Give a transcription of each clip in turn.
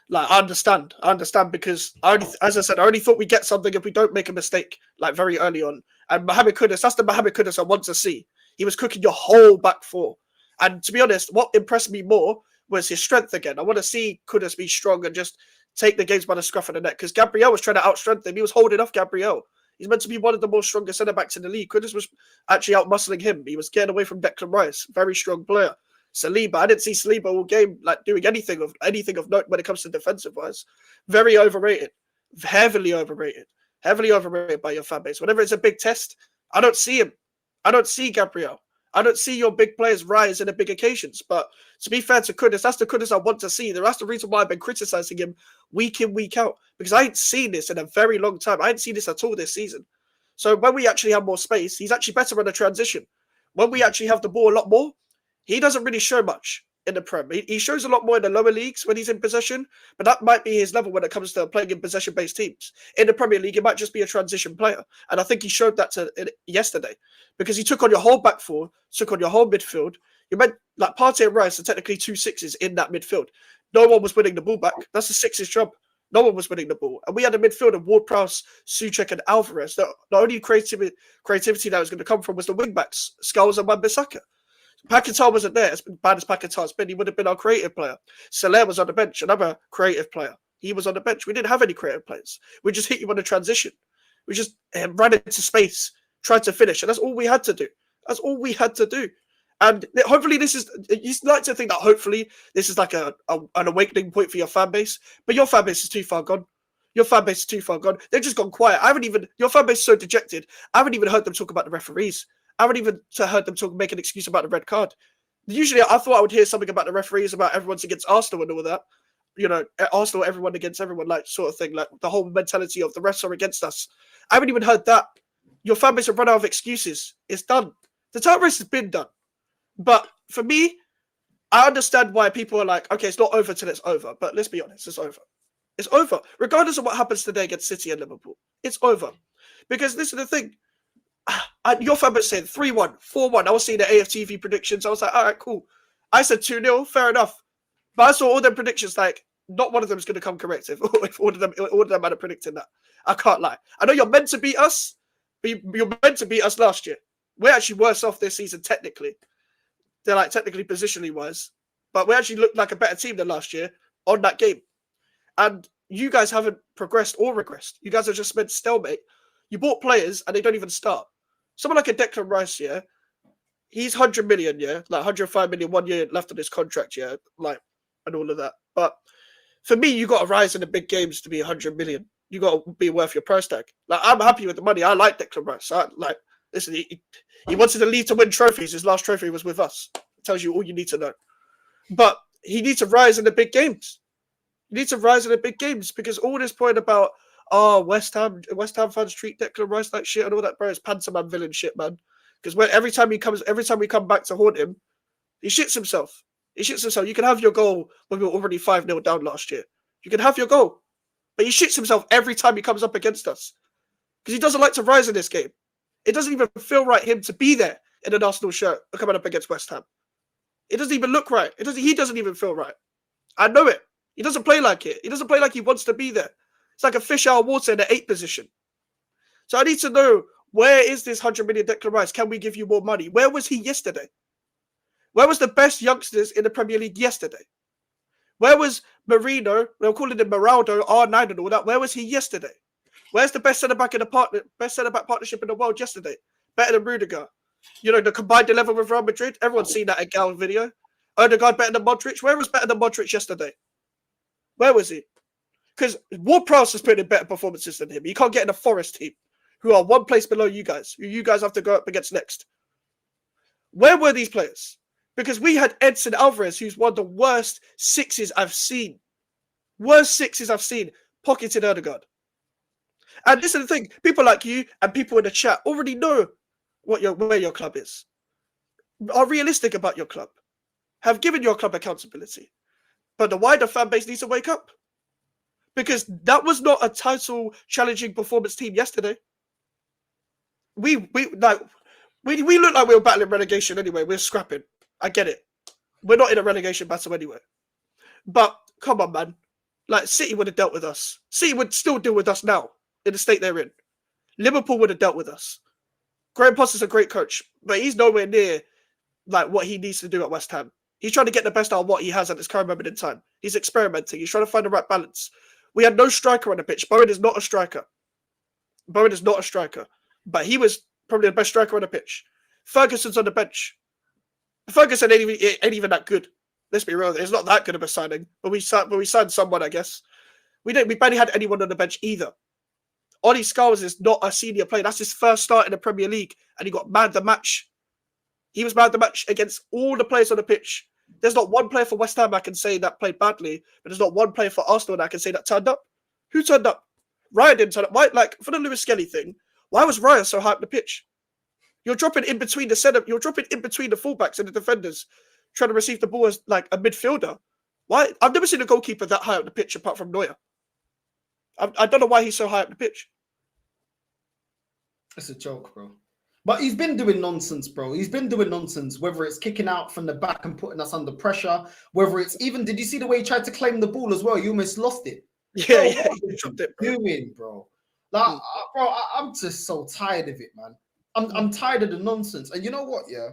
Like, I understand because as I said, I only thought we'd get something if we don't make a mistake, like very early on. And Mohamed Kudus, that's the Mohamed Kudus I want to see. He was cooking your whole back four. And to be honest, what impressed me more was his strength again. I want to see Kudus be strong and just take the games by the scruff of the neck, because Gabriel was trying to outstrength him. He was holding off Gabriel. He's meant to be one of the most strongest centre-backs in the league. Kudus was actually out-muscling him. He was getting away from Declan Rice. Very strong player. Saliba, I didn't see Saliba all game like doing anything of note when it comes to defensive wise. Very overrated, heavily overrated by your fan base. Whenever it's a big test, I don't see him. I don't see Gabriel. I don't see your big players rise in the big occasions. But to be fair to Kudus, that's the Kudus I want to see. That's the reason why I've been criticizing him week in, week out, because I ain't seen this in a very long time. I ain't seen this at all this season. So when we actually have more space, he's actually better on a transition. When we actually have the ball a lot more, he doesn't really show much in the Prem. He shows a lot more in the lower leagues when he's in possession, but that might be his level when it comes to playing in possession-based teams. In the Premier League, he might just be a transition player, and I think he showed that yesterday, because he took on your whole back four, took on your whole midfield. You meant like Partey and Rice are technically 2 sixes in that midfield. No one was winning the ball back. That's the six's job. No one was winning the ball, and we had a midfield of Ward-Prowse, Souček, and Alvarez. The only creativity that was going to come from was the wing-backs, Scholes and Wan-Bissaka. Paquetá wasn't there. As bad as Paquetá's been, he would have been our creative player. Soler was on the bench, another creative player. He was on the bench. We didn't have any creative players. We just hit you on a transition. We just ran into space, tried to finish, and that's all we had to do. That's all we had to do. And hopefully this is, you like to think that hopefully this is like an awakening point for your fan base, but your fan base is too far gone. Your fan base is too far gone. They've just gone quiet. Your fan base is so dejected. I haven't even heard them talk about the referees. I haven't even heard them make an excuse about the red card. Usually, I thought I would hear something about the referees, about everyone's against Arsenal and all that. You know, Arsenal, everyone against everyone, like sort of thing. Like the whole mentality of the refs are against us. I haven't even heard that. Your fan base have run out of excuses. It's done. The title race has been done. But for me, I understand why people are like, okay, it's not over till it's over. But let's be honest, it's over. It's over. Regardless of what happens today against City and Liverpool, it's over. Because this is the thing. Your fan base said 3-1, 4-1. I was seeing the AFTV predictions. I was like, all right, cool. I said 2-0, fair enough. But I saw all them predictions, like, not one of them is going to come correct if all of them are predicting that. I can't lie. I know you're meant to beat us, but you're meant to beat us last year. We're actually worse off this season, technically. They're like, technically, positionally wise. But we actually looked like a better team than last year on that game. And you guys haven't progressed or regressed. You guys have just spent stalemate. You bought players and they don't even start. Someone like a Declan Rice, yeah, he's 100 million, yeah, like 105 million, 1 year left on his contract, yeah, like, and all of that. But for me, you got to rise in the big games to be 100 million. You got to be worth your price tag. Like, I'm happy with the money. I like Declan Rice. Listen, he wanted to leave to win trophies. His last trophy was with us. It tells you all you need to know. But he needs to rise in the big games. He needs to rise in the big games, because all this point about, oh, West Ham fans treat Declan Rice like shit and all that, bro, it's pantomime villain shit, man. Because every time we come back to haunt him, he shits himself. You can have your goal when we were already 5-0 down last year. You can have your goal. But he shits himself every time he comes up against us. Because he doesn't like to rise in this game. It doesn't even feel right him to be there in an Arsenal shirt coming up against West Ham. It doesn't even look right. He doesn't even feel right. I know it. He doesn't play like it. He doesn't play like he wants to be there. It's like a fish out of water in the 8th position. So I need to know, where is this 100 million Declan Rice? Can we give you more money? Where was he yesterday? Where was the best youngsters in the Premier League yesterday? Where was Marino? They're calling him Maraldo, R9 and all that. Where was he yesterday? Where's the best centre-back partnership in the world yesterday? Better than Rudiger. You know, the combined 11 with Real Madrid. Everyone's seen that Gal video. Odegaard better than Modric. Where was better than Modric yesterday? Where was he? Because Ward-Prowse has put in better performances than him. You can't get in a Forest team, who are one place below you guys, who you guys have to go up against next. Where were these players? Because we had Edson Alvarez, who's one of the worst sixes I've seen. Pocketed Odegaard. And this is the thing. People like you and people in the chat already know where your club is. Are realistic about your club. Have given your club accountability. But the wider fan base needs to wake up. Because that was not a title challenging performance team yesterday. We look like we were battling relegation anyway. We're scrapping. I get it. We're not in a relegation battle anyway. But come on, man. Like, City would have dealt with us. City would still deal with us now in the state they're in. Liverpool would have dealt with us. Graham Potter's a great coach, but he's nowhere near like what he needs to do at West Ham. He's trying to get the best out of what he has at this current moment in time. He's experimenting. He's trying to find the right balance. We had no striker on the pitch. Bowen is not a striker. But he was probably the best striker on the pitch. Ferguson's on the bench. Ferguson ain't even that good. Let's be real. It's not that good of a signing. But we signed someone, I guess. We barely had anyone on the bench either. Ollie Scholes is not a senior player. That's his first start in the Premier League, and he got man of the match. He was man of the match against all the players on the pitch. There's not one player for West Ham I can say that played badly, but there's not one player for Arsenal that I can say that turned up. Who turned up? Ryan didn't turn up. Why? Like, for the Lewis Skelly thing, why was Ryan so high up the pitch? You're dropping in between the center. You're dropping in between the fullbacks and the defenders, trying to receive the ball as like a midfielder. Why? I've never seen a goalkeeper that high up the pitch apart from Neuer. I don't know why he's so high up the pitch. It's a joke, bro. But he's been doing nonsense, bro. He's been doing nonsense, whether it's kicking out from the back and putting us under pressure, whether it's even, did you see the way he tried to claim the ball as well? You almost lost it. Yeah, bro, he dropped it, bro. Doing, bro. Like, bro, I'm just so tired of it, man. I'm tired of the nonsense. And you know what, yeah?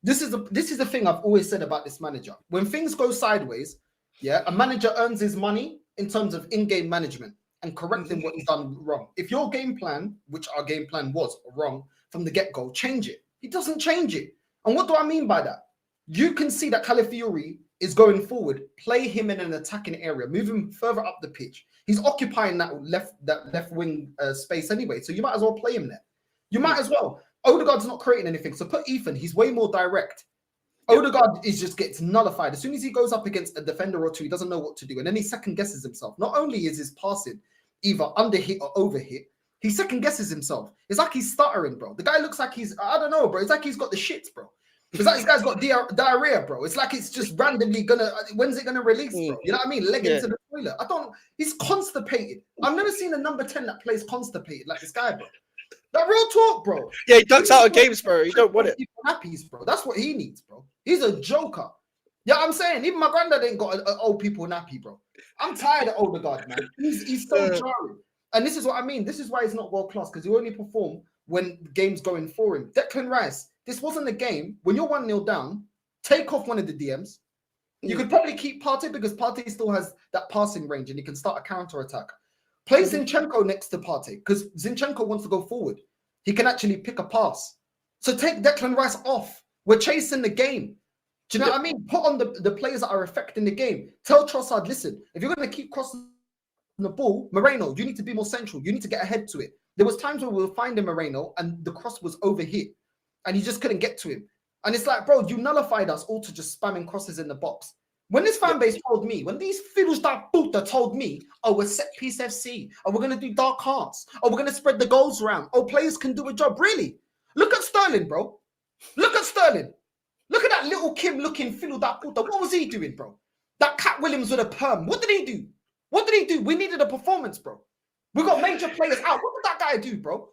This is the thing I've always said about this manager. When things go sideways, yeah, a manager earns his money in terms of in-game management and correcting what he's done wrong. If your game plan, which our game plan was wrong from the get-go, change it. He doesn't change it. And what do I mean by that? You can see that Calafiori is going forward. Play him in an attacking area, move him further up the pitch. He's occupying that left wing space anyway, so you might as well play him there. You might as well. Odegaard's not creating anything, so put Ethan. He's way more direct. Odegaard gets nullified. As soon as he goes up against a defender or two, he doesn't know what to do. And then he second guesses himself. Not only is his passing either under hit or over hit, he second guesses himself. It's like he's stuttering, bro. The guy looks like I don't know, bro. It's like he's got the shits, bro. It's like this guy's got diarrhea, bro. It's like it's just randomly when's it gonna release, bro? You know what I mean? Leg into the toilet. He's constipated. I've never seen a number 10 that plays constipated like this guy, bro. That real talk, bro. Yeah, he ducks out of games, bro. You don't want it. Nappies, bro. That's what he needs, bro. He's a joker. Yeah, I'm saying, even my granddad ain't got an old people nappy, bro. I'm tired of Odegaard, man. He's so jarring. And this is what I mean. This is why he's not world class, because he only perform when games going for him. Declan Rice, this wasn't a game. When you're 1-0 down, take off one of the DMs. You could probably keep Partey because Partey still has that passing range and he can start a counter attack. Play Zinchenko next to Partey because Zinchenko wants to go forward. He can actually pick a pass. So take Declan Rice off. We're chasing the game. Do you know what I mean? Put on the players that are affecting the game. Tell Trossard, listen, if you're going to keep crossing the ball, Moreno, you need to be more central. You need to get ahead to it. There was times where we were finding Moreno and the cross was overhit and he just couldn't get to him. And it's like, bro, you nullified us all to just spamming crosses in the box. When this fan base told me, when these fiddles that puta told me, oh, we're set piece FC, oh, we're going to do dark hearts, oh, we're going to spread the goals around, oh, players can do a job. Really? Look at Sterling, bro. Look at Sterling. Look at that little Kim looking fiddle that puta. What was he doing, bro? That Cat Williams with a perm. What did he do? What did he do? We needed a performance, bro. We got major players out. What did that guy do, bro?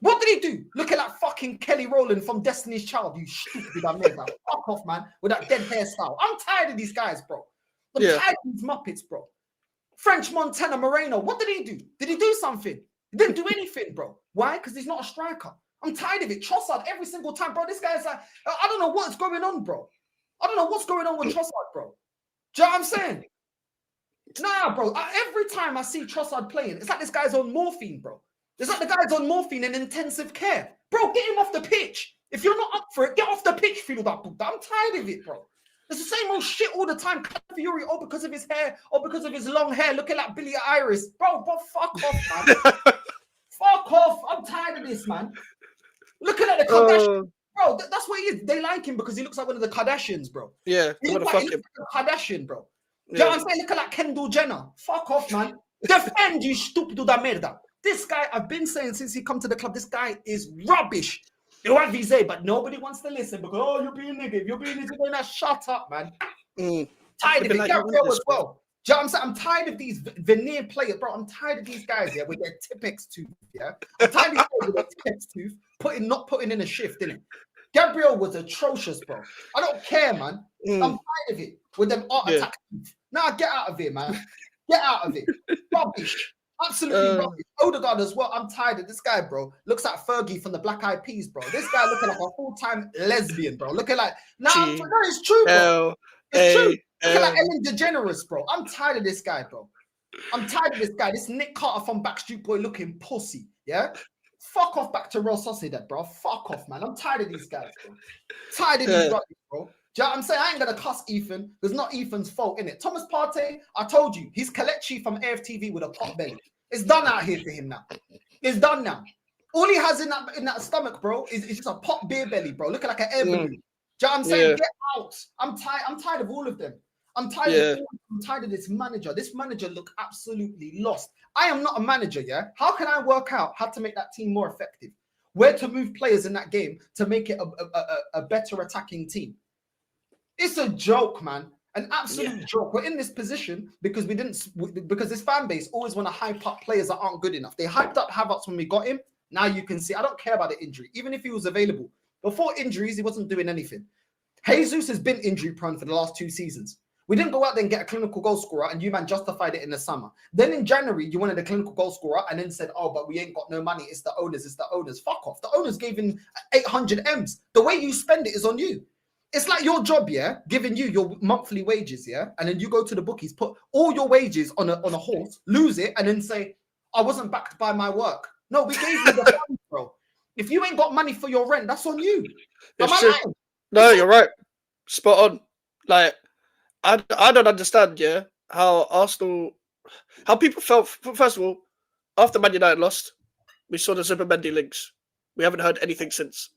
What did he do? Look at that fucking Kelly Rowland from Destiny's Child, you stupid man. Fuck off, man, with that dead hairstyle. I'm tired of these guys, bro. I'm tired of these Muppets, bro. French Montana Moreno, what did he do? Did he do something? He didn't do anything, bro. Why? Because he's not a striker. I'm tired of it. Trossard every single time, bro. This guy's like, I don't know what's going on, bro. I don't know what's going on with Trossard, bro. Do you know what I'm saying? Nah, bro. Every time I see Trossard playing, it's like this guy's on morphine, bro. It's like the guy's on morphine in intensive care. Bro, get him off the pitch. If you're not up for it, get off the pitch, feel that. I'm tired of it, bro. It's the same old shit all the time. Fury, oh, because of his hair, or because of his long hair. Look at that Billy Iris. Bro, fuck off, man. Fuck off. I'm tired of this, man. Look at the Kardashians. Bro, that's what he is. They like him because he looks like one of the Kardashians, bro. Yeah, he looks like a Kardashian, bro. Do you know what I'm saying? Look at that Kendall Jenner. Fuck off, man. Defend, you stupid da merda. This guy, I've been saying since he come to the club, this guy is rubbish. You want VZ, but nobody wants to listen because, oh, you're being negative. You're being negative. Now shut up, man. Tired of it. Like Gabriel as well. Do you know what I'm saying? I'm tired of these veneer players, bro. I'm tired of these guys, yeah, with their Tipex tooth, yeah. I'm tired of these guys with their Tipex tooth, not putting in a shift, innit? Gabriel was atrocious, bro. I don't care, man. I'm tired of it with them art attack. Nah, get out of here, man. Get out of it. Rubbish. Absolutely rubbish. Odegaard as well. I'm tired of this guy, bro. Looks like Fergie from the Black Eyed Peas, bro. This guy looking like a full-time lesbian, bro. Looking like, no, it's true, bro. It's true. Looking like Ellen DeGeneres, bro. I'm tired of this guy, bro. I'm tired of this guy. This Nick Carter from Backstreet Boy looking pussy. Yeah? Fuck off back to Real Sociedad, bro. Fuck off, man. I'm tired of these guys, bro. Tired of these rubbish, bro. Do you know what I'm saying? I ain't gonna cuss Ethan. There's not Ethan's fault, innit? Thomas Partey, I told you, he's Kelechi from AFTV with a pot belly. It's done out here for him now. It's done now. All he has in that stomach, bro, is just a pot beer belly, bro. Looking like an air balloon. Do you know what I'm saying? Get out. I'm tired of all of them. I'm tired of this manager. This manager look absolutely lost. I am not a manager, yeah? How can I work out how to make that team more effective? Where to move players in that game to make it a better attacking team? It's a joke, man. An absolute joke. We're in this position because because this fan base always want to hype up players that aren't good enough. They hyped up Havertz when we got him. Now you can see, I don't care about the injury. Even if he was available. Before injuries, he wasn't doing anything. Jesus has been injury prone for the last 2 seasons. We didn't go out there and get a clinical goal scorer, and you man justified it in the summer. Then in January, you wanted a clinical goal scorer and then said, oh, but we ain't got no money. It's the owners. It's the owners. Fuck off. The owners gave him 800 M's. The way you spend it is on you. It's like your job, yeah, giving you your monthly wages, yeah, and then you go to the bookies, put all your wages on a horse, lose it, and then say, I wasn't backed by my work. No, we gave you the money, bro. If you ain't got money for your rent, that's on you. Am I lying? No, you're right. Spot on. Like, I don't understand, yeah, how people felt. First of all, after Man United lost, we saw the Zubimendi links. We haven't heard anything since.